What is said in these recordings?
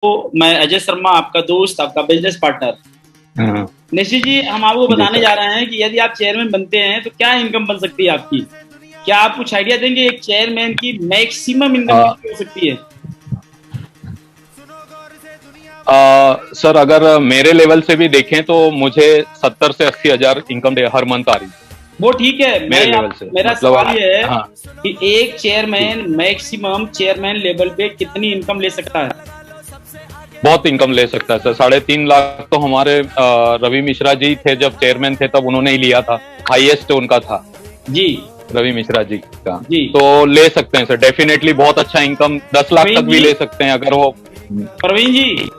मैं अजय शर्मा, आपका दोस्त, आपका बिजनेस पार्टनर। हाँ, निश्चित जी, हम आपको जी बताने सर। जा रहे हैं कि यदि आप चेयरमैन बनते हैं तो क्या इनकम बन सकती है आपकी। क्या आप कुछ आइडिया देंगे एक चेयरमैन की मैक्सिमम इनकम आ, कितनी हो सकती है? सर अगर मेरे लेवल से भी देखें तो मुझे 70 से 80 हजार इनकम हर मंथ आ रही है। वो ठीक है, मेरे लेवल से मेरा मतलब। सवाल ये है हाँ कि एक जी, चेयरमैन मैक्सिमम चेयरमैन लेवल पे कितनी इनकम ले सकता है? बहुत इनकम ले सकता है सर। 3.5 लाख तो हमारे रवि मिश्रा जी थे जब चेयरमैन थे तब उन्होंने ही लिया था। हाईएस्ट उनका था जी रवि मिश्रा जी का। जी। तो ले सकते हैं सर, डेफिनेटली बहुत अच्छा इनकम 10 लाख प्रवीण तक भी जी, ले सकते हैं अगर वो। प्रवीण जी।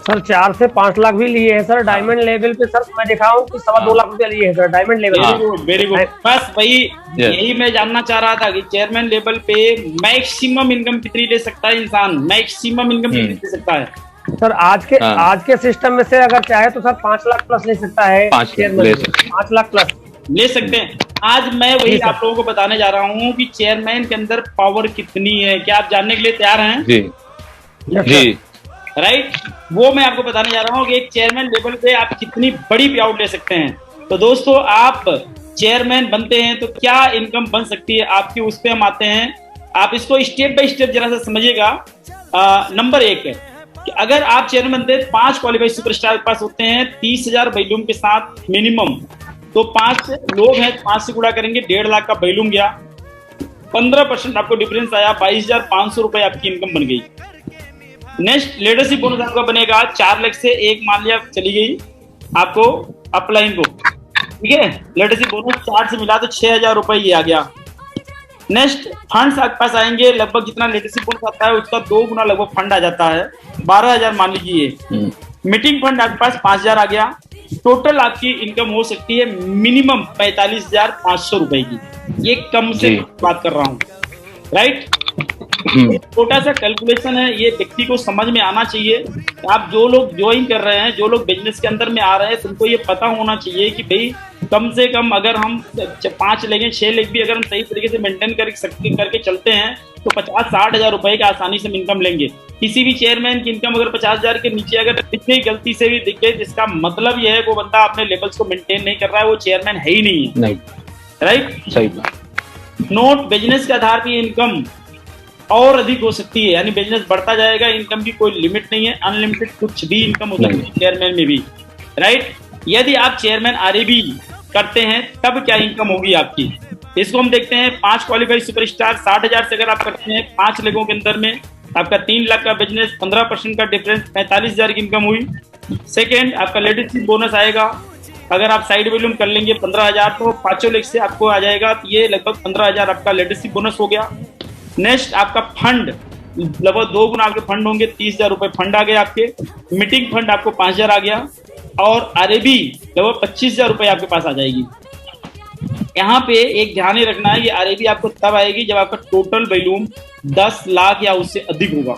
सर 4 से 5 लाख भी लिए हैं सर हाँ डायमंड लेवल पे। सर मैं देखा हूँ कि 2.25 लाख रुपया लिए हैं सर डायमंड लेवल वेरी हाँ गुड, वेरी गुड। पे। बस वही, यस यही मैं जानना चाह रहा था कि चेयरमैन लेवल पे मैक्सिमम इनकम कितनी ले सकता है इंसान, मैक्सिमम इनकम कितनी ले सकता है? सर हाँ, आज के सिस्टम में से अगर चाहे तो सर 5 लाख प्लस ले सकता है 5 लाख चेयरमैन ले से। सकते 5 लाख प्लस। ले सकते हैं। आज मैं जी वही सर। आप लोगों को बताने जा रहा हूँ कि चेयरमैन के अंदर पावर कितनी है। क्या आप जानने के लिए तैयार हैं? जी यस जी। सर। राइट, वो मैं आपको बताने जा रहा हूँ कि एक चेयरमैन लेवल पे आप कितनी बड़ी पे आउट ले सकते हैं। तो दोस्तों, आप चेयरमैन बनते हैं तो क्या इनकम बन सकती है आपकी, उस पर हम आते हैं। आप इसको स्टेप बाय स्टेप जरा सा समझिएगा। नंबर 1 है कि अगर आप चेयरमैन बनते हैं, 5 क्वालिफाइड सुपरस्टार के पास होते हैं 30,000 बैलूम के साथ मिनिमम। तो 5 लोग हैं, 5 से गुणा करेंगे, 1.5 लाख का बैलूम गया। 15% आपको डिफरेंस आया, 22,500 रुपए आपकी इनकम बन गई। नेक्स्ट लीडरशिप बोनस आपका बनेगा 4 लाख से, एक मान लिया चली गई आपको अपलाइन को, ठीक है। लीडरशिप बोनस 4 से मिला तो 6,000 रुपए ये आ गया। नेक्स्ट फंड्स आपके पास आएंगे, लगभग जितना लीडरशिप बोनस आता है उसका 2 गुना लगभग फंड आ जाता है, 12,000 मान लीजिए। मीटिंग फंड आपके पास 5,000 आ गया। टोटल आपकी इनकम हो सकती है मिनिमम 45,500 रुपए की। ये कम से जी। कम बात कर रहा हूँ, राइट। छोटा सा कैलकुलेशन है, ये व्यक्ति को समझ में आना चाहिए। आप जो लोग ज्वाइन कर रहे हैं, जो लोग बिजनेस के अंदर में आ रहे हैं, तुमको ये पता होना चाहिए कि भाई कम से कम अगर हम 5 लेंगे, 6 लेग भी अगर हम सही तरीके से मेंटेन करके चलते हैं तो 50-60 हजार रुपए का आसानी से इनकम लेंगे। किसी भी चेयरमैन की इनकम अगर 50,000 के नीचे अगर दिख गई, गलती से भी दिख गई, इसका मतलब यह है वो बंदा अपने लेवल्स को मेंटेन नहीं कर रहा है, वो चेयरमैन है ही नहीं है, नहीं, राइट। सही बात। नोट, बिजनेस के आधार पर इनकम और अधिक हो सकती है, यानी बिजनेस बढ़ता जाएगा, इनकम की कोई लिमिट नहीं है, अनलिमिटेड कुछ भी इनकम हो सकती है चेयरमैन में भी, राइट। यदि आप चेयरमैन आरएबी करते हैं तब क्या इनकम होगी आपकी, इसको हम देखते हैं। 5 क्वालिफाइड सुपरस्टार 60,000 से अगर आप करते हैं 5 लोगों के अंदर में, आपका 3 लाख का बिजनेस, 15% का डिफरेंस, 45,000 की इनकम हुई। सेकेंड, आपका लीडरशिप बोनस आएगा, अगर आप साइड वॉल्यूम कर लेंगे 15,000 तो 5 लाख से आपको आ जाएगा, तो ये लगभग 15,000 आपका लीडरशिप बोनस हो गया। नेक्स्ट, आपका फंड लगभग 2 गुना आपके फंड होंगे, 30,000 रुपए फंड आ गए आपके। मीटिंग फंड आपको 5,000 आ गया, और आरएबी लगभग 25,000 रुपए आपके पास आ जाएगी। यहाँ पे एक ध्यान ही रखना है, ये आरएबी आपको तब आएगी जब आपका टोटल वॉल्यूम 10 लाख या उससे अधिक होगा,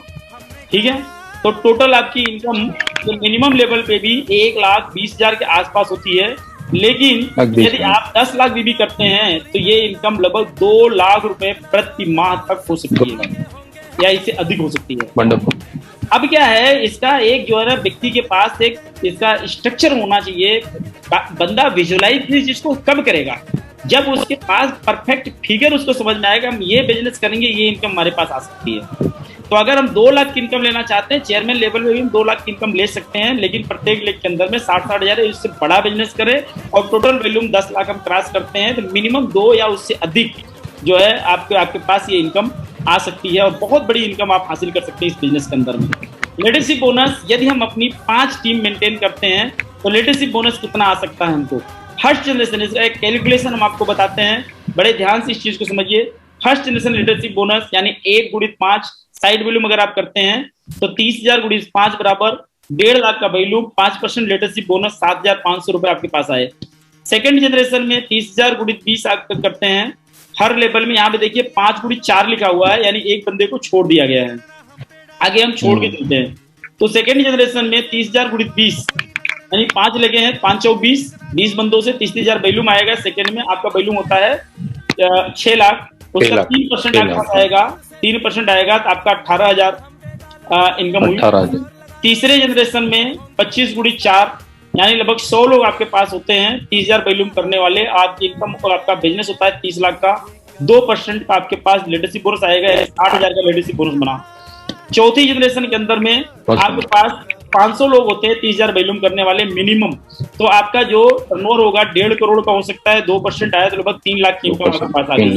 ठीक है। तो टोटल आपकी इनकम तो मिनिमम लेवल पे भी 1,20,000 के आसपास होती है, लेकिन यदि आप 10 लाख भी करते हैं तो ये इनकम लगभग 2 लाख रुपए प्रति माह तक हो सकती है, या इससे अधिक हो सकती है। वंडरफुल। अब क्या है, इसका एक जो है ना व्यक्ति के पास एक इसका स्ट्रक्चर होना चाहिए। बंदा विजुअलाइज इस चीज को कब करेगा, जब उसके पास परफेक्ट फिगर उसको समझ में आएगा, हम ये बिजनेस करेंगे, ये इनकम हमारे पास आ सकती है। तो अगर हम 2 लाख की इनकम लेना चाहते हैं, चेयरमैन लेवल में भी हम 2 लाख की इनकम ले सकते हैं, लेकिन प्रत्येक लेग के अंदर में 60-60 हजार, इससे बड़ा बिजनेस करें और टोटल वॉल्यूम 10 लाख हम क्रॉस करते हैं तो मिनिमम 2 या उससे अधिक जो है आपके पास ये इनकम आ सकती है, और बहुत बड़ी इनकम आप हासिल कर सकते हैं इस बिजनेस के अंदर में। लीडरशिप बोनस, यदि हम अपनी 5 टीम मेंटेन करते हैं तो लीडरशिप बोनस कितना आ सकता है हमको। फर्स्ट जनरेशन, इसका एक कैलकुलेशन हम आपको बताते हैं, बड़े ध्यान से इस चीज को समझिए। फर्स्ट जनरेशन लीडरशिप बोनस यानी 1 गुणित 5 साइड वॉल्यूम अगर आप करते हैं तो 30,000 गुणित 5 बराबर 1.5 लाख का वॉल्यूम, 5% लीडरशिप बोनस, 7,500 रुपए आपके पास आए। सेकंड जनरेशन में 30,000 गुणित 20 आप करते हैं, हर लेवल में यहाँ पे देखिए 5 गुणित 4 लिखा हुआ है, यानी एक बंदे को छोड़ दिया गया है, आगे हम छोड़ के चलते हैं। तो सेकंड जनरेशन में 30,000 गुणित 20 यानी 5 लगे हैं, 5 चौक 20 बंदों से 30,000 वैल्यूम आएगा। सेकंड में आपका वैल्यूम होता है 6 लाख, उसका 3% आपके पास आएगा, 3% आएगा तो आपका 18,000। इनकम हुई। 18,000। तीसरे जनरेशन में 25 गुड़ी 4 यानी लगभग 100 लोग आपके पास होते हैं, 30,000 वॉल्यूम करने वाले। आपकी इनकम और आपका बिजनेस होता है 30 लाख का, 2% का आपके पास लीडरशिप बोनस आएगा, 60,000 का लीडरशिप बोनस बना। चौथी जनरेशन के अंदर में आपके पास 500 लोग होते हैं 30,000 वॉल्यूम करने वाले मिनिमम, तो आपका जो टर्नओवर होगा 1.5 करोड़ का हो सकता है, 2% आया तो लगभग 3 लाख की इनकम आपके पास आ गई।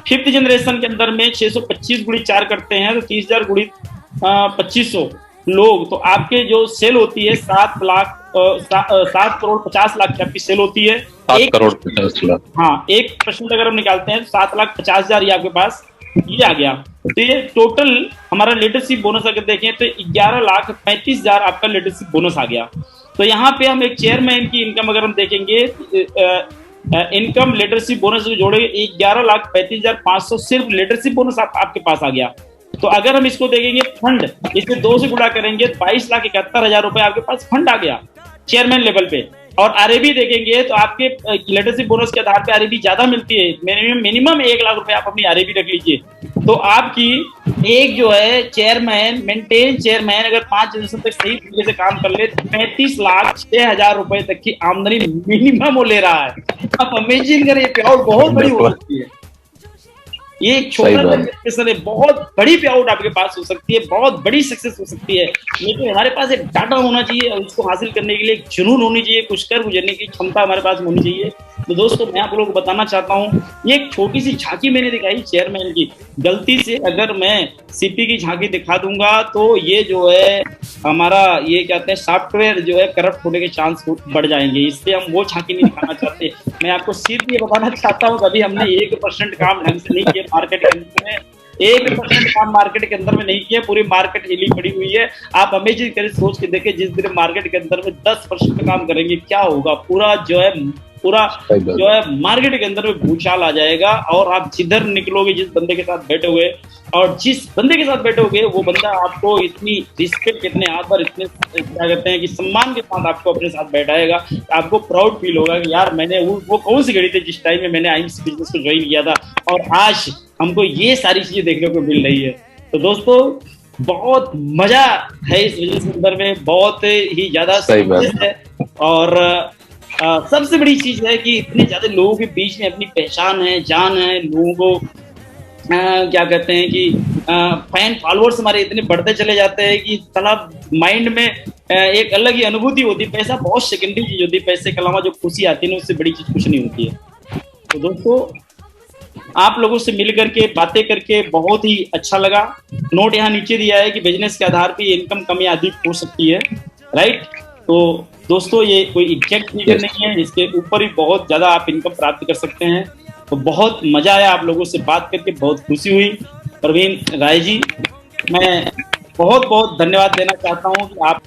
फिफ्थ जनरेशन के अंदर में 625 गुड़ी 4 करते हैं तो 30,000 गुड़ी 2500 लोग, तो आपके जो सेल होती है 7 करोड़ 50 लाख की आपकी सेल होती है। 7 करोड़ 50 लाख। हाँ, 1% अगर हम निकालते हैं तो 7,50,000 ये आपके पास ये आ गया। तो ये टोटल हमारा लीडरशिप बोनस अगर देखें तो 11,35,000 आपका लीडरशिप बोनस आ गया। तो यहाँ पे हम एक चेयरमैन की इनकम अगर हम देखेंगे, इनकम लीडरशिप बोनस जोड़ेंगे 11,35,500 सिर्फ लीडरशिप बोनस आपके पास आ गया। तो अगर हम इसको देखेंगे फंड, इसे 2 से गुणा करेंगे तो 22,71,000 रुपए आपके पास फंड आ गया चेयरमैन लेवल पे। और आरएबी देखेंगे तो आपके लीडरशिप बोनस के आधार पे आरएबी ज्यादा मिलती है, मिनिमम 1 लाख रुपए आप अपनी आरएबी रख लीजिए। तो आपकी एक जो है चेयरमैन, मेंटेन चेयरमैन अगर 5 जनरेशन तक सही तरीके से काम कर ले तो 35,06,000 रुपए तक की आमदनी मिनिमम वो ले रहा है। आप इमेजिन करें, पे आउट बहुत बड़ी हो सकती है। ये एक छोटा सा बहुत बड़ी पे आउट आपके पास हो सकती है, बहुत बड़ी सक्सेस हो सकती है। लेकिन हमारे पास एक डाटा होना चाहिए और उसको हासिल करने के लिए एक जुनून होनी चाहिए, कुछ कर गुजरने की क्षमता हमारे पास होनी चाहिए। तो दोस्तों मैं आप लोगों को बताना चाहता हूँ, ये एक छोटी सी झांकी मैंने दिखाई चेयरमैन की। गलती से अगर मैं सीपी की झांकी दिखा दूंगा तो ये जो है हमारा ये कहते हैं सॉफ्टवेयर जो है करप्ट होने के चांस बढ़ जाएंगे, इसलिए हम वो झांकी नहीं दिखाना चाहते। मैं आपको सिर्फ ये बताना चाहता हूँ, कभी हमने 1% काम ढंग से नहीं किया मार्केट के अंदर में, 1% काम मार्केट के अंदर में नहीं किया, पूरी मार्केट हिली पड़ी हुई है। आप इमेजिन करें, सोच के देखें, जिस दिन मार्केट के अंदर में 10% काम करेंगे क्या होगा, पूरा जो है मार्केट के अंदर में भूचाल आ जाएगा। और आप जिधर निकलोगे, जिस बंदे के साथ बैठे हुए और जिस बंदे के साथ बैठे होगे वो बंदा आपको इतनी रिस्पेक्ट, इतने आदर, इतने क्या कहते हैं कि सम्मान के साथ आपको अपने साथ बैठाएगा, आपको प्राउड फील होगा कि यार मैंने वो कौन सी घड़ी थी जिस टाइम में मैंने आईएमएस बिजनेस को ज्वाइन किया था और आज हमको ये सारी चीजें देखने को मिल रही है। तो दोस्तों बहुत मजा है इस बिजनेस के अंदर में, बहुत ही ज्यादा है। और सबसे बड़ी चीज है कि इतने ज्यादा लोगों के बीच में अपनी पहचान है, जान है, लोगों को क्या कहते हैं कि फैन फॉलोअर्स हमारे इतने बढ़ते चले जाते हैं कि साला माइंड में एक अलग ही अनुभूति होती है। पैसा बहुत सेकेंडरी चीज होती है, पैसे के अलावा जो खुशी आती है ना उससे बड़ी चीज कुछ नहीं होती है। तो दोस्तों आप लोगों से मिल करके बातें करके बहुत ही अच्छा लगा। नोट यहाँ नीचे दिया है कि बिजनेस के आधार पर इनकम कम या अधिक हो सकती है, राइट। तो दोस्तों ये कोई एग्जैक्ट फिगर नहीं है, इसके ऊपर ही बहुत ज्यादा आप इनकम प्राप्त कर सकते हैं। तो बहुत मजा आया आप लोगों से बात करके, बहुत खुशी हुई। प्रवीण राय जी, मैं बहुत बहुत धन्यवाद देना चाहता हूँ कि आप